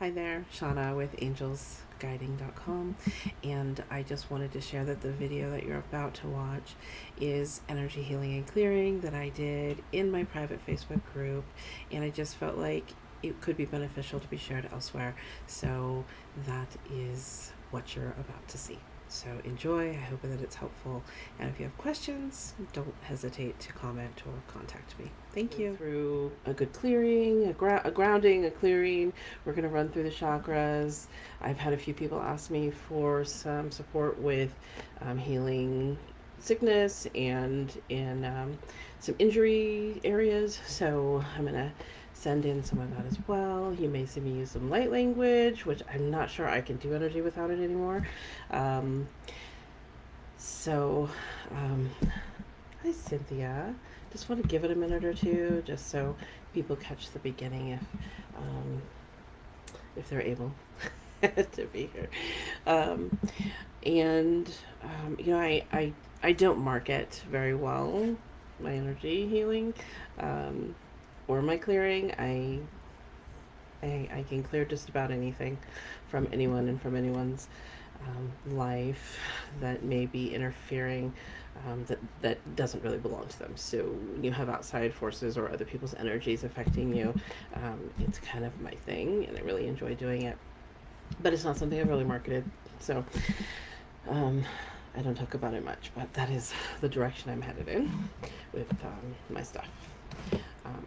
Hi there, Shauna with angelsguiding.com, and I just wanted to share that the video that you're about to watch is energy healing and clearing that I did in my private Facebook group, and I just felt like it could be beneficial to be shared elsewhere, so that is what you're about to see. So enjoy. I hope that it's helpful. And if you have questions, don't hesitate to comment or contact me. Thank you. Through a good clearing, a grounding, a clearing. We're going to run through the chakras. I've had a few people ask me for some support with healing sickness and in some injury areas. So I'm going to send in some of that as well. You may see me use some light language, which I'm not sure I can do energy without it anymore. Hi Cynthia. Just want to give it a minute or two, just so people catch the beginning if they're able to be here. I don't market very well my energy healing. Or my clearing. I can clear just about anything from anyone and from anyone's life that may be interfering, that doesn't really belong to them. So when you have outside forces or other people's energies affecting you, it's kind of my thing, and I really enjoy doing it. But it's not something I've really marketed, so I don't talk about it much. But that is the direction I'm headed in with my stuff.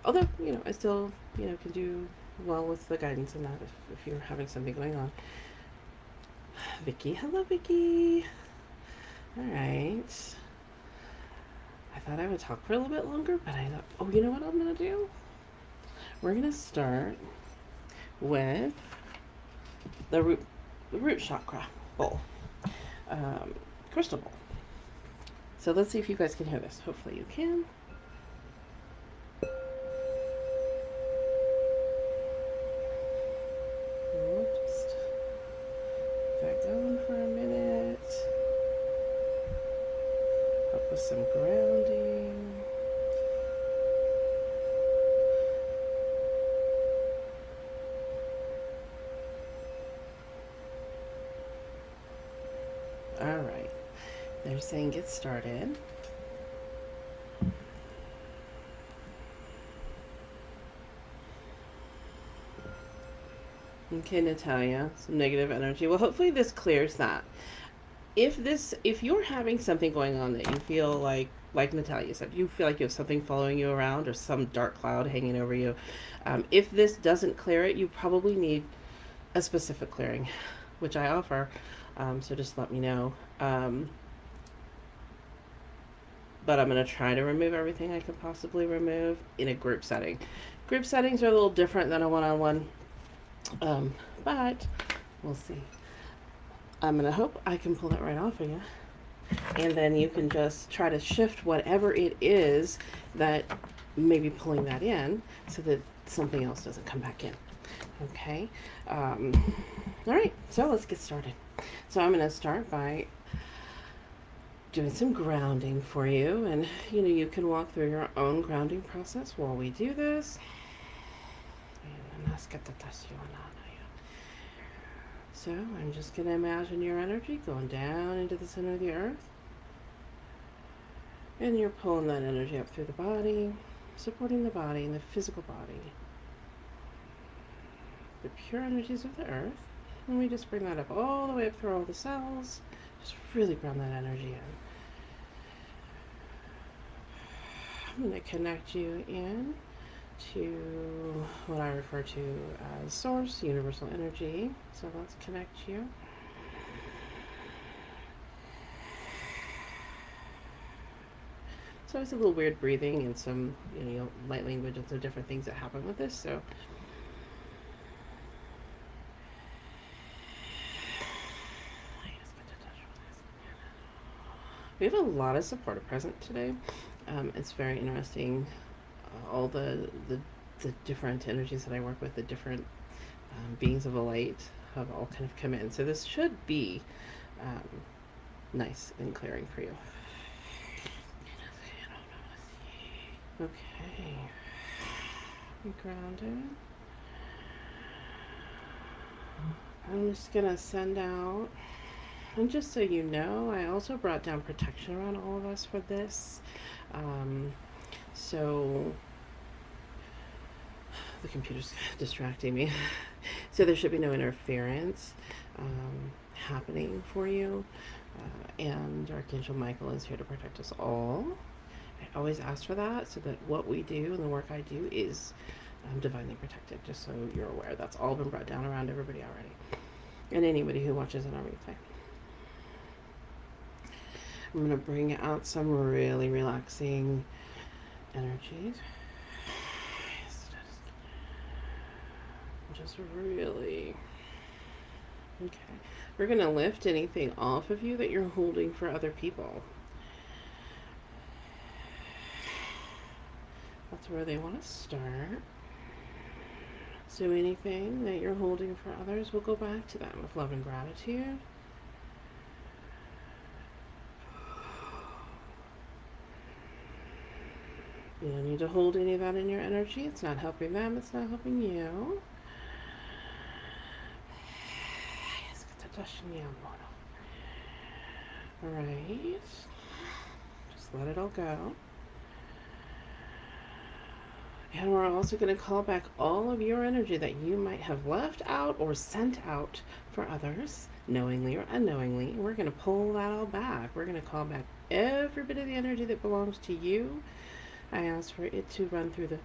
Although, I still, can do well with the guidance in that if you're having something going on. Vicky, hello, Vicky. All right. I thought I would talk for a little bit longer, but I thought, oh, you know what I'm going to do? We're going to start with the root chakra bowl, crystal bowl. So let's see if you guys can hear this. Hopefully you can. Going for a minute. Help with some grounding. All right. They're saying get started. Okay, Natalia, some negative energy. Well, hopefully this clears that. If you're having something going on that you feel like Natalia said, you feel like you have something following you around or some dark cloud hanging over you, if this doesn't clear it, you probably need a specific clearing, which I offer. So just let me know. But I'm going to try to remove everything I can possibly remove in a group setting. Group settings are a little different than a one-on-one. But we'll see. I'm going to hope I can pull it right off of you. And then you can just try to shift whatever it is that may be pulling that in so that something else doesn't come back in. Okay. All right. So let's get started. So I'm going to start by doing some grounding for you. And, you can walk through your own grounding process while we do this. So I'm just going to imagine your energy going down into the center of the earth. And you're pulling that energy up through the body, supporting the body and the physical body. The pure energies of the earth. And we just bring that up all the way up through all the cells. Just really ground that energy in. I'm going to connect you in to what I refer to as source, universal energy. So let's connect you. So it's a little weird breathing and some, light language and some different things that happen with this. So we have a lot of support present today. It's very interesting. All the different energies that I work with, the different beings of the light have all kind of come in. So this should be nice and clearing for you. Okay. Grounded. I'm just going to send out, and just so you know, I also brought down protection around all of us for this. So the computer's distracting me. So there should be no interference happening for you. And Archangel Michael is here to protect us all. I always ask for that so that what we do and the work I do is divinely protected, just so you're aware. That's all been brought down around everybody already. And anybody who watches it on replay. I'm going to bring out some really relaxing energies. Just really. Okay. We're going to lift anything off of you that you're holding for other people. That's where they want to start. So anything that you're holding for others, we'll go back to them with love and gratitude. You don't need to hold any of that in your energy. It's not helping them. It's not helping you. All right. Just let it all go. And we're also going to call back all of your energy that you might have left out or sent out for others, knowingly or unknowingly. We're going to pull that all back. We're going to call back every bit of the energy that belongs to you. I ask for it to run through the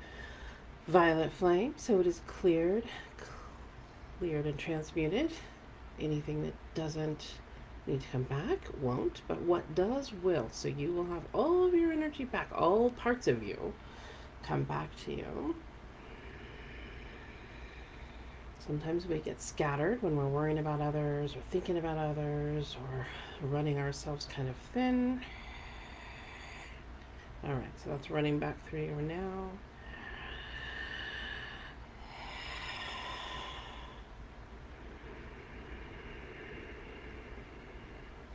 violet flame so it is cleared and transmuted. Anything that doesn't need to come back won't, but what does will. So you will have all of your energy back, all parts of you come back to you. Sometimes we get scattered when we're worrying about others or thinking about others or running ourselves kind of thin. All right, so that's running back through you now.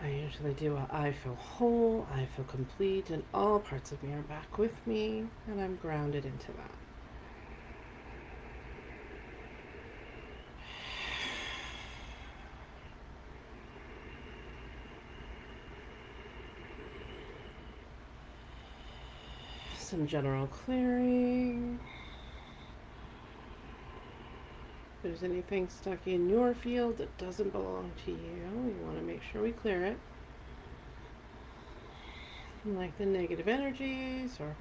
I usually do a I feel whole, I feel complete, and all parts of me are back with me, and I'm grounded into that. Some general clearing. If there's anything stuck in your field that doesn't belong to you, we want to make sure we clear it. Like the negative energies or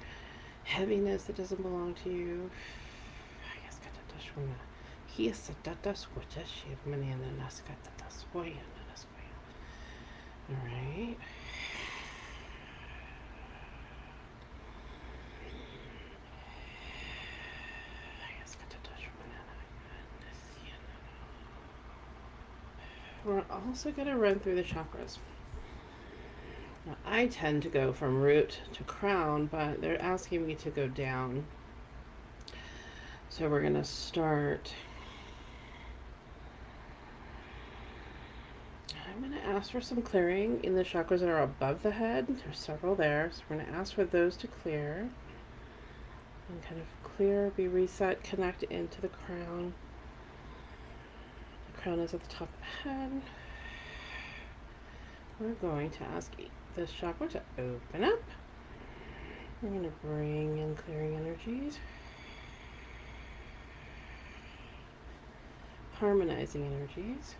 heaviness that doesn't belong to you. All right. We're also going to run through the chakras. Now, I tend to go from root to crown, but they're asking me to go down. So we're going to start. I'm going to ask for some clearing in the chakras that are above the head. There's several there, so we're going to ask for those to clear. And kind of clear, be reset, connect into the crown. The crown is at the top of the head. We're going to ask this chakra to open up. We're going to bring in clearing energies. Harmonizing energies.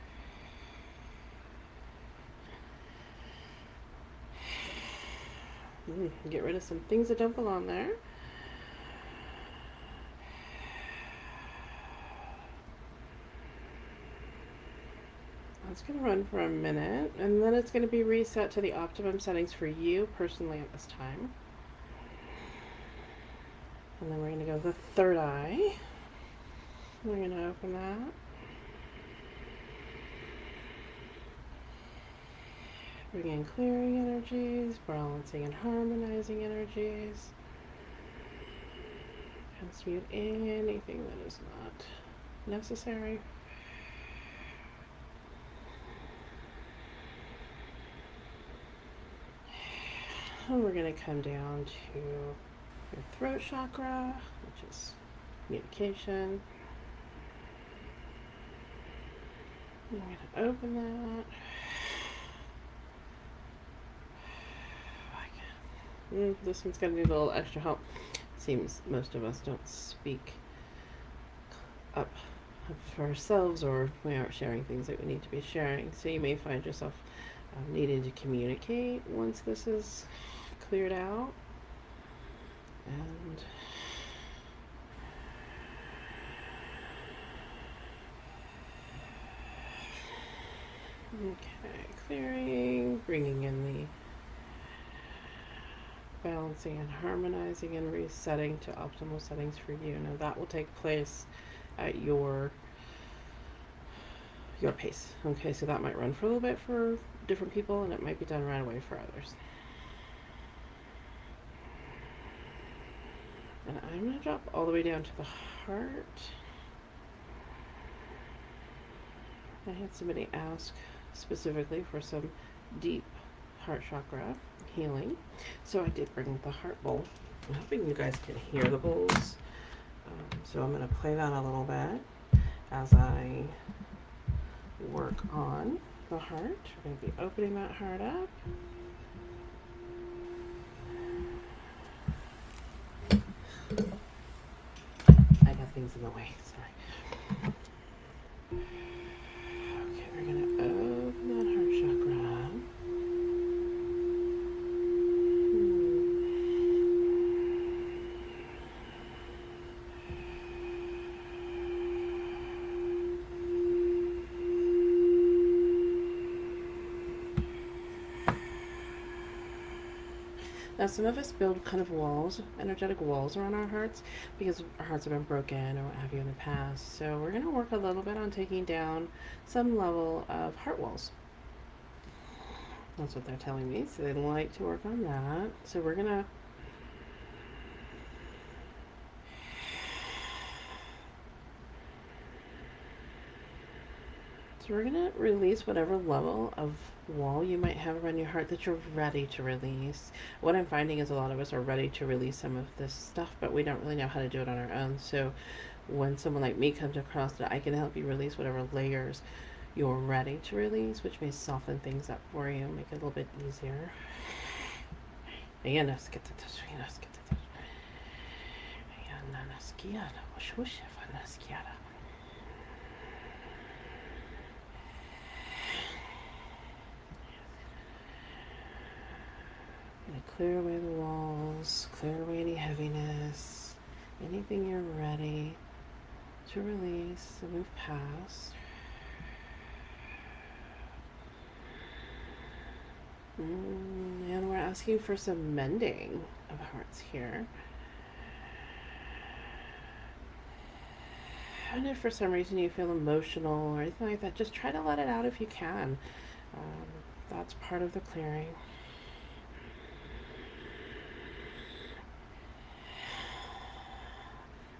Get rid of some things that don't belong there. It's going to run for a minute, and then it's going to be reset to the optimum settings for you personally at this time. And then we're going to go to the third eye. We're going to open that. Bring in clearing energies, balancing and harmonizing energies. Transmute anything that is not necessary. And we're going to come down to your throat chakra, which is communication. I'm going to open that. This one's going to need a little extra help. Seems most of us don't speak up for ourselves, or we aren't sharing things that we need to be sharing. So you may find yourself needing to communicate once this is cleared out. And okay, clearing, bringing in the balancing and harmonizing and resetting to optimal settings for you. Now that will take place at your pace. Okay, so that might run for a little bit for different people, and it might be done right away for others. And I'm going to drop all the way down to the heart. I had somebody ask specifically for some deep heart chakra healing, so I did bring the heart bowl. I'm hoping you guys can hear the bowls. So I'm going to play that a little bit as I work on the heart. We're going to be opening that heart up. I got things in the way, sorry. Okay, we're going to open that heart chakra. Now, some of us build kind of walls, energetic walls around our hearts because our hearts have been broken or what have you in the past. So we're going to work a little bit on taking down some level of heart walls. That's what they're telling me. So they'd like to work on that. So we're going to release whatever level of wall you might have around your heart that you're ready to release. What I'm finding is a lot of us are ready to release some of this stuff, but we don't really know how to do it on our own. So when someone like me comes across it, I can help you release whatever layers you're ready to release, which may soften things up for you, make it a little bit easier. Clear away the walls, clear away any heaviness, anything you're ready to release and move past. And we're asking for some mending of hearts here. And if for some reason you feel emotional or anything like that, just try to let it out if you can. That's part of the clearing.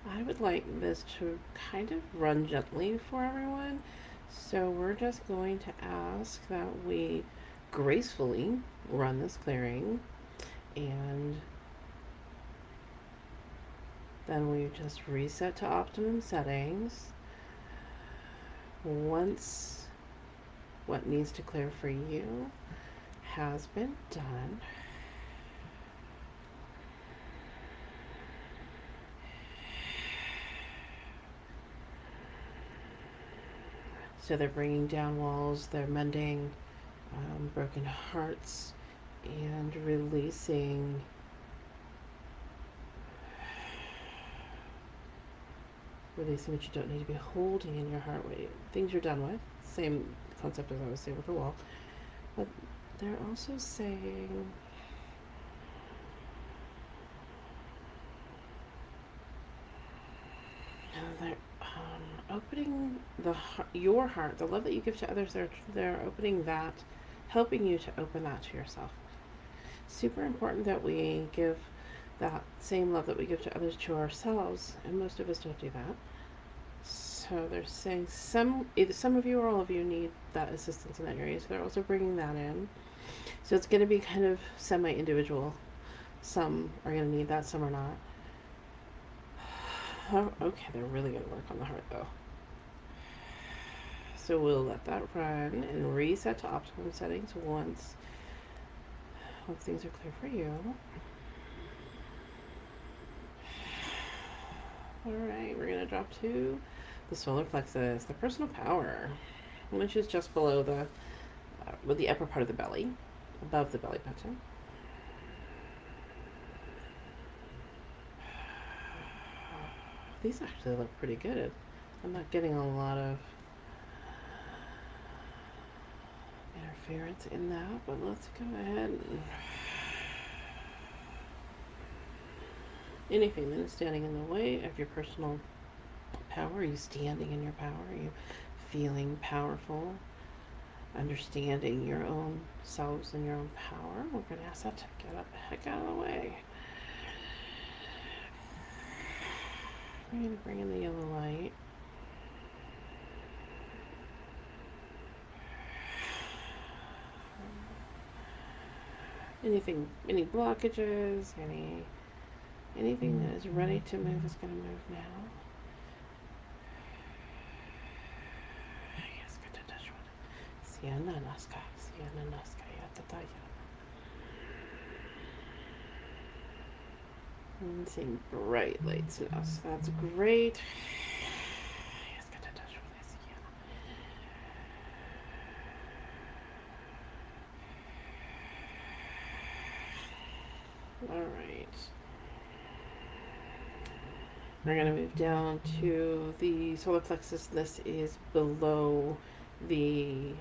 I would like this to kind of run gently for everyone. So we're just going to ask that we gracefully run this clearing, and then we just reset to optimum settings. Once what needs to clear for you has been done, so they're bringing down walls, they're mending broken hearts, and releasing what you don't need to be holding in your heart, things you're done with. Same concept as I was saying with the wall. But they're also saying they're opening your heart, the love that you give to others. They're opening that, helping you to open that to yourself. Super important that we give that same love that we give to others to ourselves, and most of us don't do that. So they're saying either some of you or all of you need that assistance in that area, so they're also bringing that in. So it's going to be kind of semi-individual. Some are going to need that, some are not. Oh, okay, they're really going to work on the heart though. So we'll let that run and reset to optimum settings once things are clear for you. All right, we're gonna drop to the solar plexus, the personal power, which is just below with the upper part of the belly, above the belly button. These actually look pretty good. I'm not getting a lot of interference in that, but let's go ahead and anything that is standing in the way of your personal power. Are you standing in your power? Are you feeling powerful? Understanding your own selves and your own power? We're going to ask that to get up the heck out of the way. We're going to bring in the yellow light. Any blockages, anything that is ready to move is going to move now. And seeing bright lights now, so that's great. All right. We're going to move down to the solar plexus. This is below the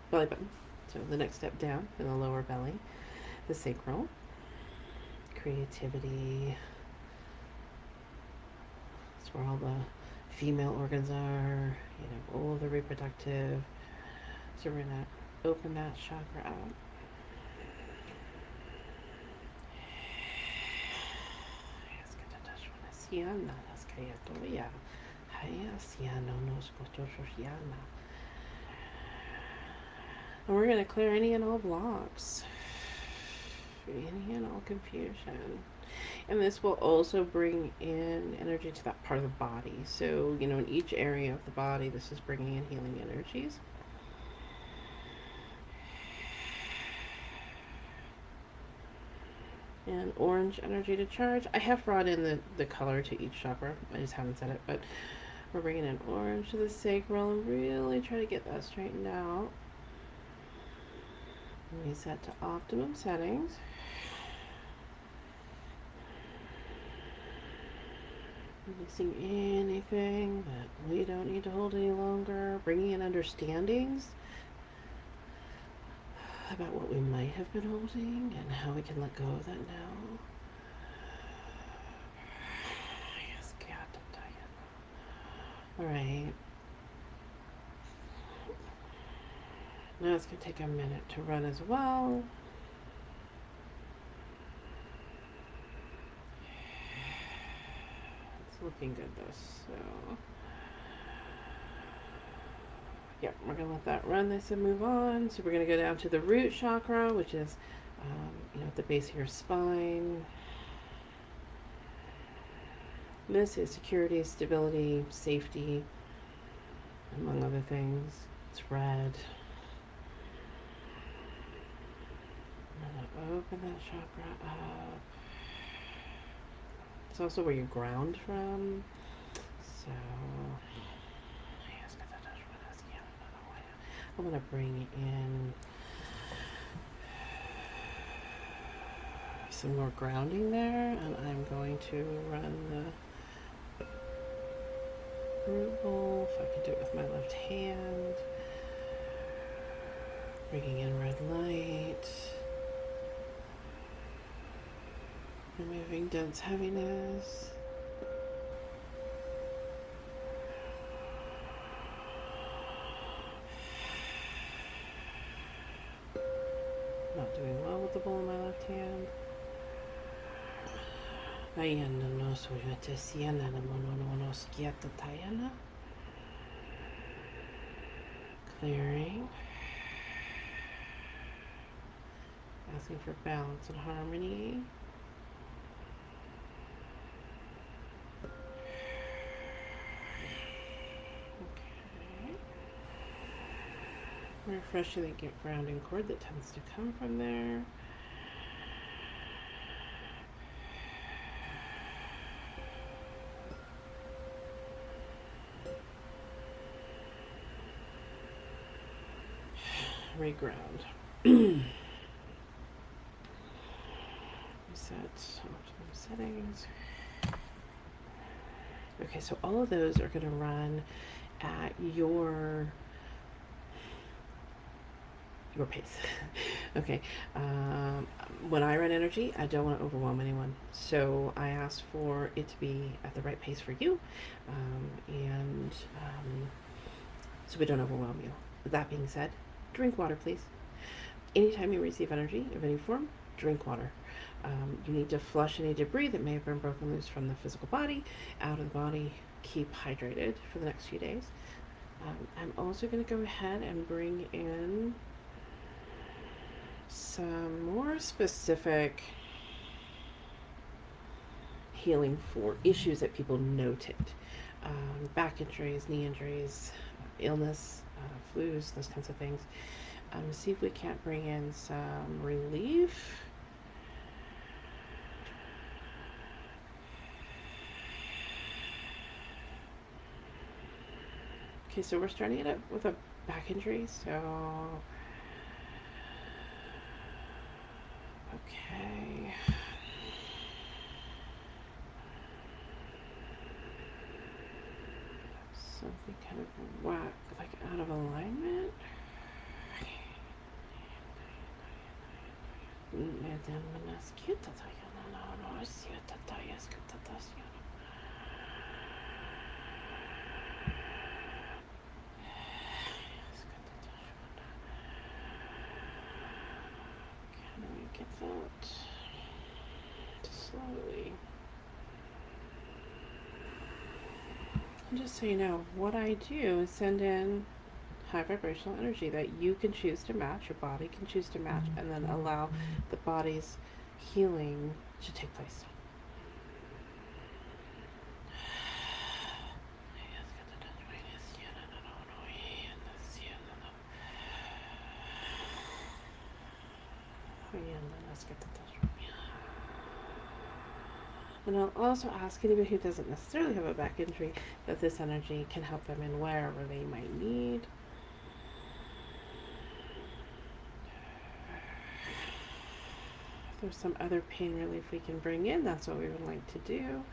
belly button. So the next step down in the lower belly, the sacral. Creativity. That's where all the female organs are, all the reproductive. So we're going to open that chakra out. And we're going to clear any and all blocks, any and all confusion. And this will also bring in energy to that part of the body. So, in each area of the body, this is bringing in healing energies. And orange energy to charge. I have brought in the color to each chakra. I just haven't said it, but we're bringing in orange to the sacral and really try to get that straightened out. Reset to optimum settings. Releasing anything that we don't need to hold any longer. Bringing in understandings about what we might have been holding and how we can let go of that now. All right. Now it's going to take a minute to run as well. It's looking good though, so yep, we're going to let that run this and move on. So we're going to go down to the root chakra, which is at the base of your spine. This is security, stability, safety, among other things. It's red. I'm going to open that chakra up. It's also where you ground from. So I'm going to bring in some more grounding there, and I'm going to run the root bowl, if I can do it with my left hand. Bringing in red light. Removing dense heaviness. Not doing well with the bowl in my left hand. Clearing. Asking for balance and harmony. Okay. refreshing the grounding cord that tends to come from there. Reground. Reset optimum settings. Okay, so all of those are going to run at your pace. Okay. When I run energy, I don't want to overwhelm anyone, so I ask for it to be at the right pace for you, and so we don't overwhelm you. That being said, drink water, please. Anytime you receive energy of any form, drink water. You need to flush any debris that may have been broken loose from the physical body out of the body. Keep hydrated for the next few days. I'm also going to go ahead and bring in some more specific healing for issues that people noted. Back injuries, knee injuries, illness, flus, those kinds of things. See if we can't bring in some relief. Okay, so we're starting it up with a back injury, so okay. Something kind of whack, like out of alignment. Can we get that slowly? And just so you know, what I do is send in high vibrational energy that you can choose to match, your body can choose to match, and then allow the body's healing to take place. And I'll also ask anybody who doesn't necessarily have a back injury that this energy can help them in wherever they might need. If there's some other pain relief we can bring in, that's what we would like to do.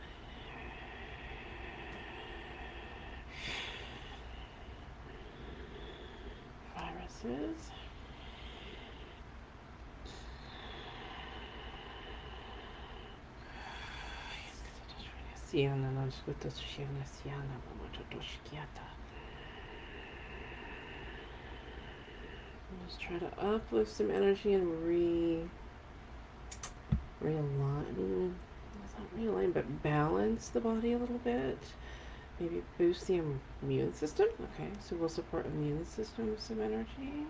Viruses. Siana, non scuta Siana, Siana, just try to uplift some energy and realign. It's not realign, but balance the body a little bit. Maybe boost the immune system. Okay, so we'll support immune system with some energy.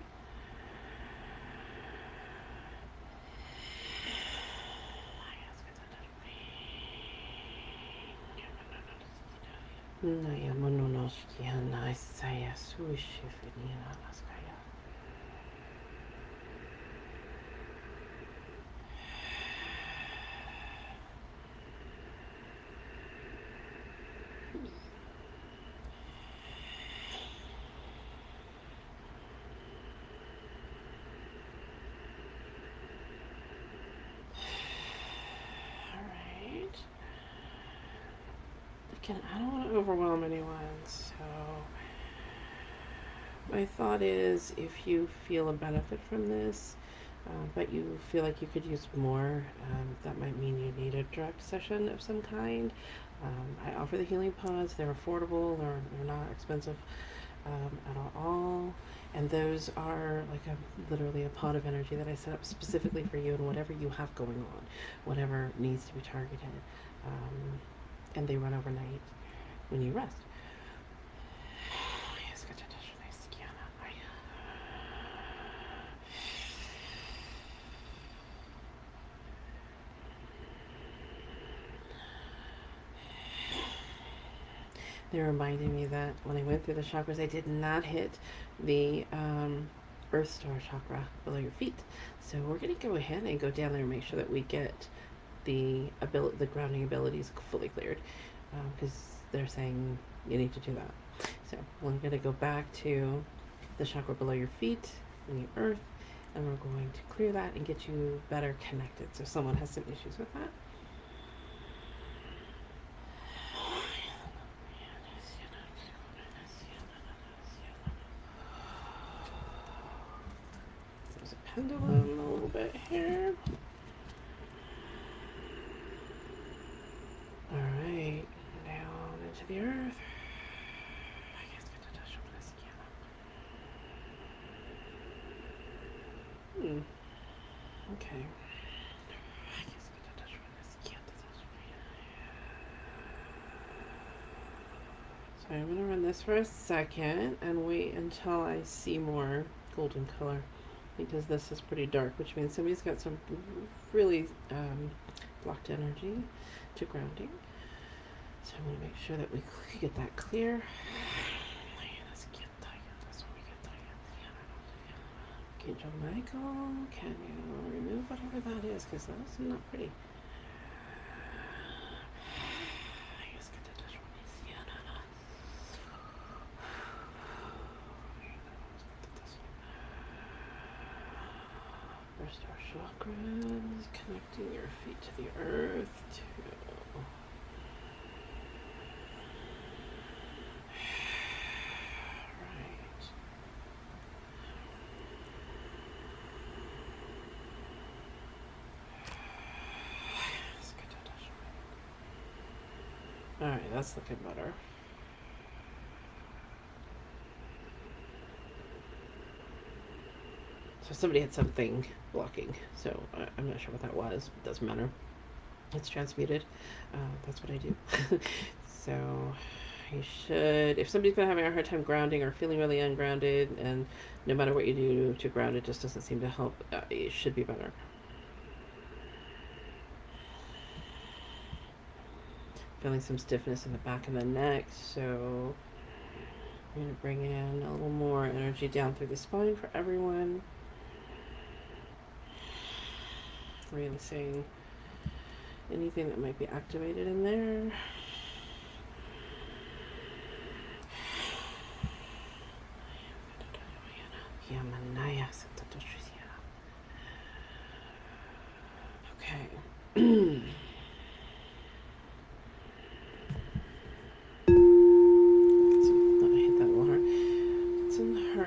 Naya mononoskia naisaya sushifenina naskaya. I don't want to overwhelm anyone, so my thought is if you feel a benefit from this, but you feel like you could use more, that might mean you need a direct session of some kind. I offer the healing pods. They're affordable. They're not expensive at all. And those are like literally a pod of energy that I set up specifically for you and whatever you have going on, whatever needs to be targeted. And they run overnight when you rest. They reminded me that when I went through the chakras, I did not hit the Earth Star chakra below your feet. So we're going to go ahead and go down there and make sure that we get the grounding abilities fully cleared, because they're saying you need to do that. So we're going to go back to the chakra below your feet in the earth, and we're going to clear that and get you better connected. So if someone has some issues with that, there's a pendulum a little bit here. All right, down into the earth. Okay. So I'm going to run this for a second and wait until I see more golden color, because this is pretty dark, which means somebody's got some really blocked energy to grounding. So I'm going to make sure that we get that clear. Angel Michael, can you remove whatever that is? Because that's not pretty. First our chakras, connecting your feet to the earth. Alright, that's looking better. So somebody had something blocking, so I'm not sure what that was. It doesn't matter. It's transmuted. That's what I do. So you should, if somebody's been having a hard time grounding or feeling really ungrounded, and no matter what you do to ground, it just doesn't seem to help, it should be better. Feeling some stiffness in the back of the neck, so I'm going to bring in a little more energy down through the spine for everyone. Releasing anything that might be activated in there. Okay.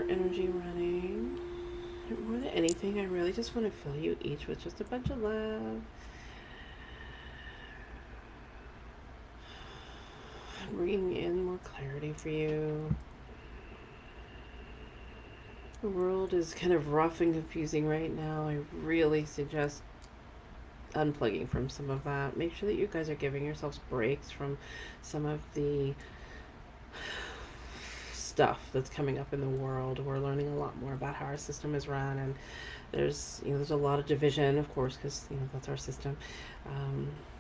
Energy running. More than anything, I really just want to fill you each with just a bunch of love. Bringing in more clarity for you. The world is kind of rough and confusing right now. I really suggest unplugging from some of that. Make sure that you guys are giving yourselves breaks from some of the stuff that's coming up in the world. We're learning a lot more about how our system is run, and there's a lot of division, of course, because that's our system.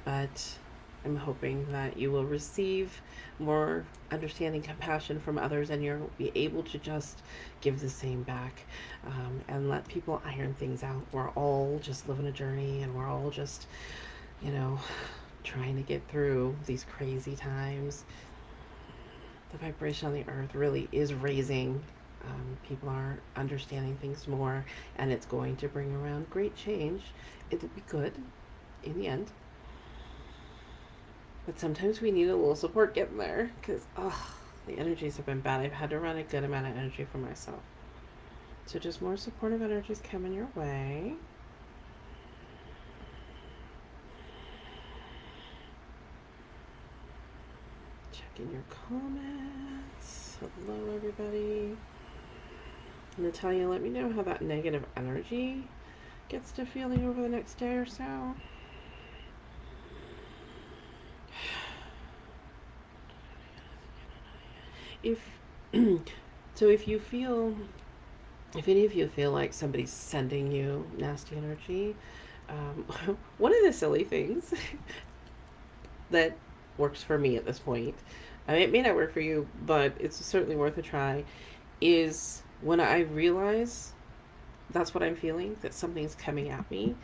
But I'm hoping that you will receive more understanding, compassion from others, and you'll be able to just give the same back, and let people iron things out. We're all just living a journey, and we're all just, trying to get through these crazy times. The vibration on the earth really is raising. People are understanding things more, and it's going to bring around great change. It'll be good in the end. But sometimes we need a little support getting there, because the energies have been bad. I've had to run a good amount of energy for myself. So just more supportive energies coming your way. In your comments. Hello, everybody. Natalia, let me know how that negative energy gets to feeling over the next day or so. If any of you feel like somebody's sending you nasty energy, one of the silly things that works for me at this point, I mean, it may not work for you, but it's certainly worth a try, is when I realize that's what I'm feeling, that something's coming at me,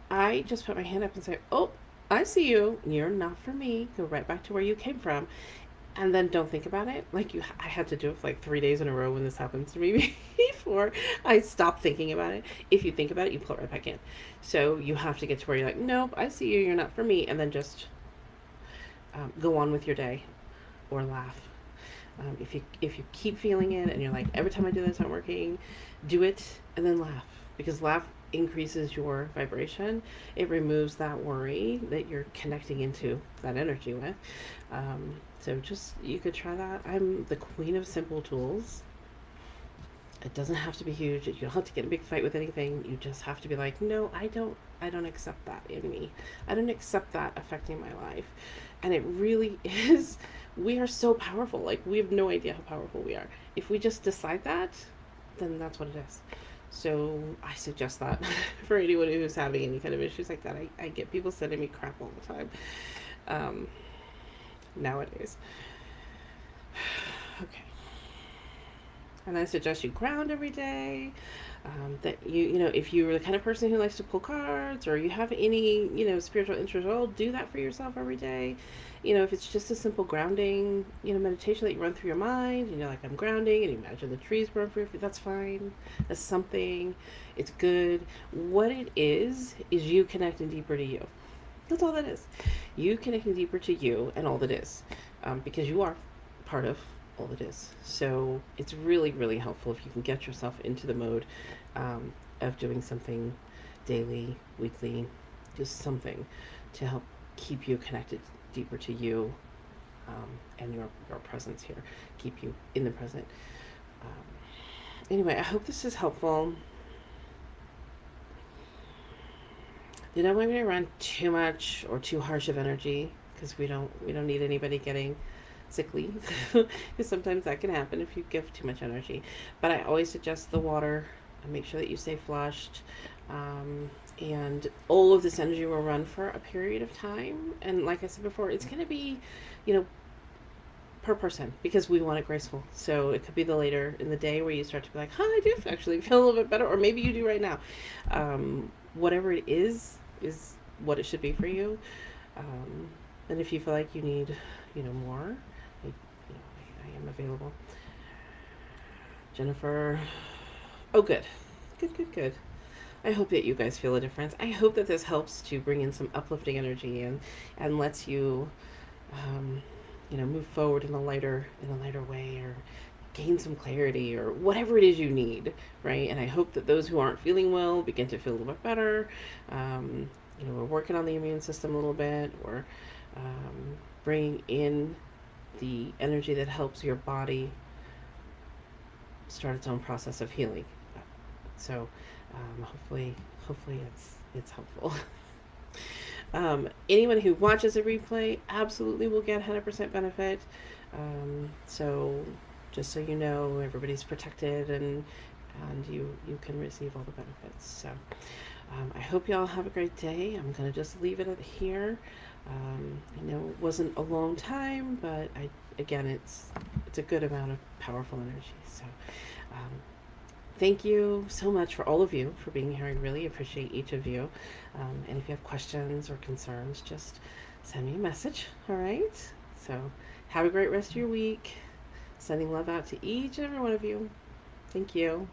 I just put my hand up and say, oh, I see you. You're not for me. Go right back to where you came from. And then don't think about it. Like I had to do it for like 3 days in a row when this happens to me before I stop thinking about it. If you think about it, you pull it right back in. So you have to get to where you're like, nope, I see you. You're not for me. And then just go on with your day or laugh. If you keep feeling it and you're like, every time I do this, not working, do it and then laugh, because laugh increases your vibration. It removes that worry that you're connecting into that energy with. So just, you could try that. I'm the queen of simple tools. It doesn't have to be huge. You don't have to get in a big fight with anything. You just have to be like, no, I don't accept that in me. I don't accept that affecting my life. And it really is, we are so powerful. Like, we have no idea how powerful we are. If we just decide that, then that's what it is. So I suggest that for anyone who's having any kind of issues like that. I get people sending me crap all the time nowadays. Okay. And I suggest you ground every day. That you know, if you're the kind of person who likes to pull cards, or you have any, spiritual interest at all, do that for yourself every day. If it's just a simple grounding, meditation that you run through your mind, and you're like, I'm grounding, and you imagine the trees growing through, that's fine. That's something. It's good. What it is you connecting deeper to you. That's all that is. You connecting deeper to you and all that is, because you are part of all it is. So it's really, really helpful if you can get yourself into the mode of doing something daily, weekly, just something to help keep you connected deeper to you, and your presence here, keep you in the present. Anyway, I hope this is helpful. You don't want me to run too much or too harsh of energy, because we don't need anybody getting sickly, because sometimes that can happen if you give too much energy. But I always suggest the water, and make sure that you stay flushed. And all of this energy will run for a period of time. And like I said before, it's going to be, per person, because we want it graceful. So it could be the later in the day where you start to be like, I do actually feel a little bit better, or maybe you do right now. Whatever it is what it should be for you. And if you feel like you need, more, I am available. Jennifer. Oh, good. Good. I hope that you guys feel a difference. I hope that this helps to bring in some uplifting energy and lets you, move forward in a lighter way, or gain some clarity, or whatever it is you need, right? And I hope that those who aren't feeling well begin to feel a little bit better. We're working on the immune system a little bit, or bringing in the energy that helps your body start its own process of healing. So hopefully it's helpful. Anyone who watches a replay absolutely will get 100% benefit. So just so you know, everybody's protected, and you can receive all the benefits. So I hope y'all have a great day. I'm going to just leave it here. I know it wasn't a long time, but again, it's a good amount of powerful energy. So thank you so much for all of you for being here. I really appreciate each of you. And if you have questions or concerns, just send me a message. All right. So have a great rest of your week. Sending love out to each and every one of you. Thank you.